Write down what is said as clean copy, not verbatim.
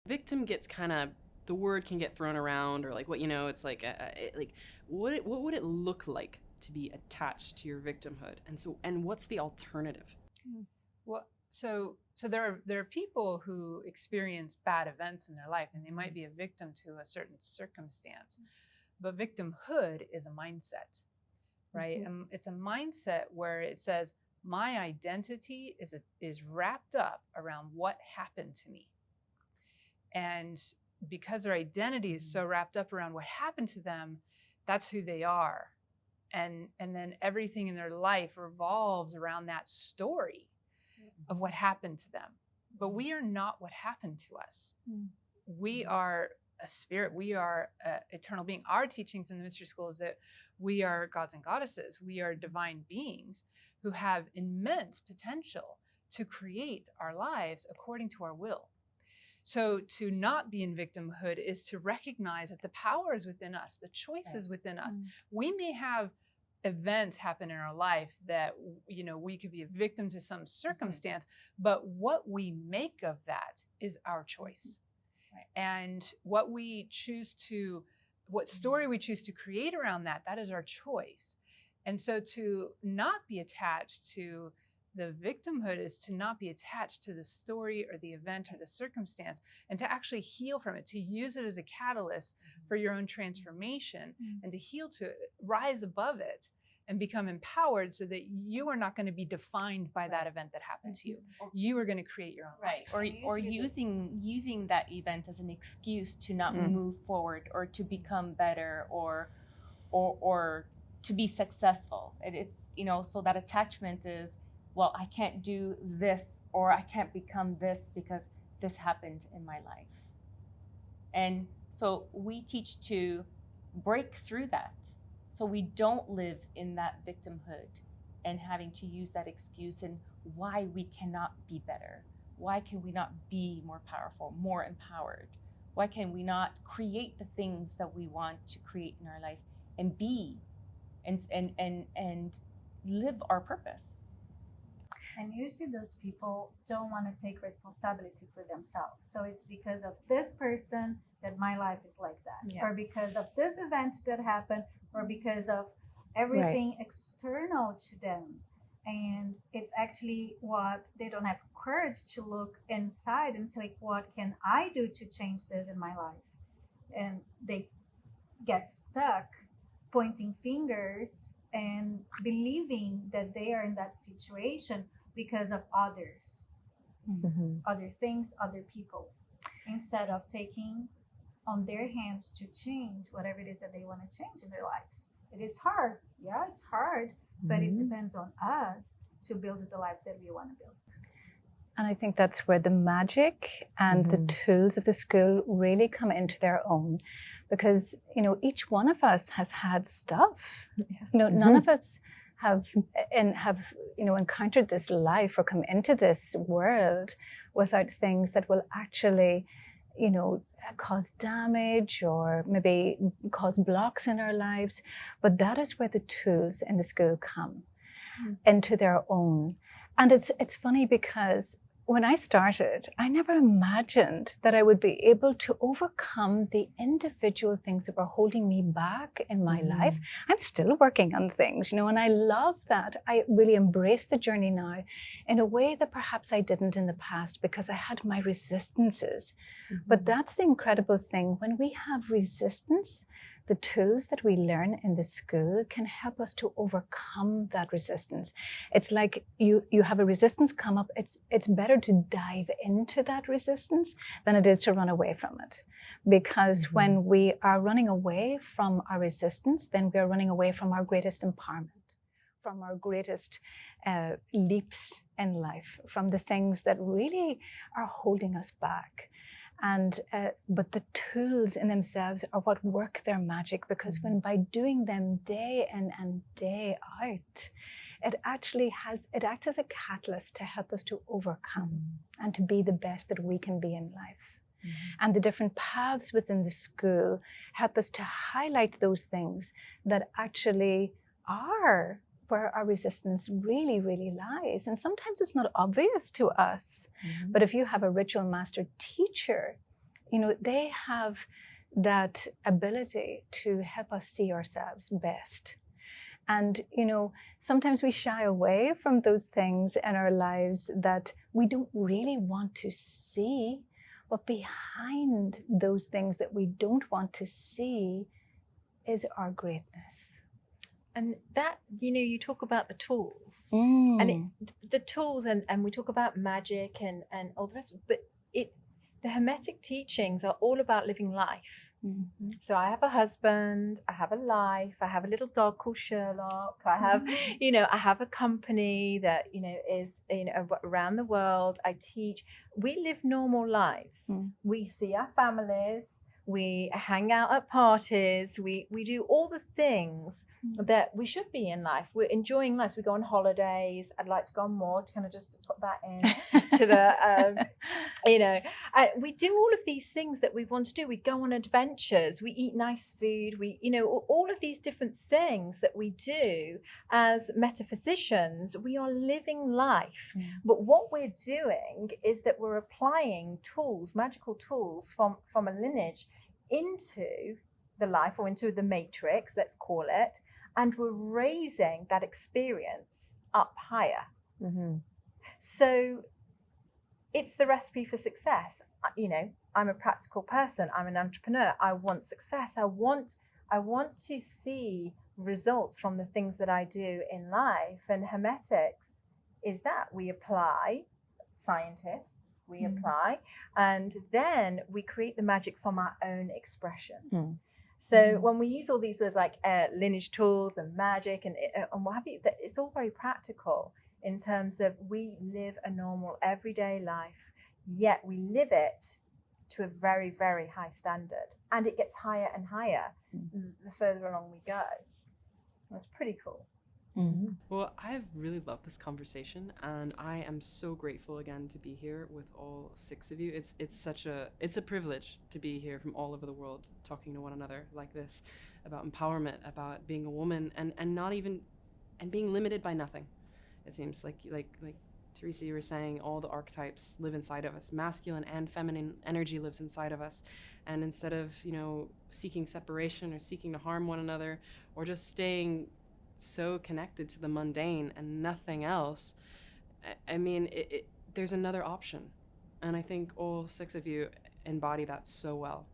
victim gets kind of, the word can get thrown around, or like, what, it's like, like what would it look like to be attached to your victimhood? And what's the alternative? Well, so there are people who experience bad events in their life, and they might be a victim to a certain circumstance. But victimhood is a mindset, right? Mm-hmm. It's a mindset where it says my identity is wrapped up around what happened to me, and because their identity is so wrapped up around what happened to them, that's who they are, and then everything in their life revolves around that story of what happened to them. But we are not what happened to us. We are a spirit. We are an eternal being. Our teachings in the mystery school is that we are gods and goddesses. We are divine beings who have immense potential to create our lives according to our will. So to not be in victimhood is to recognize that the power is within us, the choice is within us. We may have events happen in our life that, we could be a victim to some circumstance, but what we make of that is our choice. And what story we choose to create around that is our choice. And so to not be attached to the victimhood is to not be attached to the story or the event or the circumstance, and to actually heal from it, to use it as a catalyst for your own transformation, and to heal, to rise above it and become empowered, so that you are not going to be defined by that event that happened to you. You are going to create your own life. Or using that event as an excuse to not move forward, or to become better, or to be successful. It's so that attachment is, well, I can't do this, or I can't become this because this happened in my life. And so we teach to break through that, so we don't live in that victimhood and having to use that excuse, and why we cannot be better. Why can we not be more powerful, more empowered? Why can we not create the things that we want to create in our life, and be and live our purpose? And usually those people don't want to take responsibility for themselves. So it's because of this person that my life is like that, or because of this event that happened, or because of everything external to them. And it's actually what they don't have courage to look inside and say, like, what can I do to change this in my life? And they get stuck pointing fingers and believing that they are in that situation because of others, other things, other people, instead of taking on their hands to change whatever it is that they want to change in their lives. It is hard. Yeah, it's hard, but it depends on us to build the life that we want to build. And I think that's where the magic and the tools of the school really come into their own, because, each one of us has had stuff. None of us have encountered this life or come into this world without things that will actually, cause damage or maybe cause blocks in our lives. But that is where the tools in the school come into their own. And it's funny, because when I started, I never imagined that I would be able to overcome the individual things that were holding me back in my life. I'm still working on things, and I love that. I really embrace the journey now in a way that perhaps I didn't in the past, because I had my resistances. But that's the incredible thing. When we have resistance, the tools that we learn in the school can help us to overcome that resistance. It's like you have a resistance come up. It's better to dive into that resistance than it is to run away from it. Because when we are running away from our resistance, then we are running away from our greatest empowerment, from our greatest leaps in life, from the things that really are holding us back. And but the tools in themselves are what work their magic, because when by doing them day in and day out, it acts as a catalyst to help us to overcome and to be the best that we can be in life. And the different paths within the school help us to highlight those things that actually are where our resistance really, really lies. And sometimes it's not obvious to us. But if you have a ritual master teacher they have that ability to help us see ourselves best. And, sometimes we shy away from those things in our lives that we don't really want to see. But behind those things that we don't want to see is our greatness. And that, you talk about the tools. Mm. And the tools, and we talk about magic and all the rest, but the Hermetic teachings are all about living life. Mm-hmm. So I have a husband, I have a life, I have a little dog called Sherlock, I have, I have a company that, is, around the world. I teach. We live normal lives. Mm. We see our families. We hang out at parties. We do all the things that we should be in life. We're enjoying life. We go on holidays. I'd like to go on more, to kind of just put that in to the, we do all of these things that we want to do. We go on adventures. We eat nice food. We, all of these different things that we do as metaphysicians. We are living life. Mm. But what we're doing is that we're applying tools, magical tools from a lineage into the life, or into the matrix, let's call it, and we're raising that experience up higher. Mm-hmm. So it's the recipe for success. I'm a practical person. I'm an entrepreneur. I want success. I want to see results from the things that I do in life. And Hermetics is that we apply. Scientists, we apply, and then we create the magic from our own expression. So when we use all these words like lineage tools and magic and what have you, it's all very practical in terms of we live a normal everyday life, yet we live it to a very, very high standard, and it gets higher and higher the further along we go. That's pretty cool. Mm-hmm. Well, I've really loved this conversation, and I am so grateful again to be here with all 6 of you. It's a privilege to be here from all over the world talking to one another like this about empowerment, about being a woman, and being limited by nothing. It seems like Teresa, you were saying, all the archetypes live inside of us. Masculine and feminine energy lives inside of us, and instead of seeking separation or seeking to harm one another, or just staying so connected to the mundane and nothing else, there's another option, and I think all 6 of you embody that so well.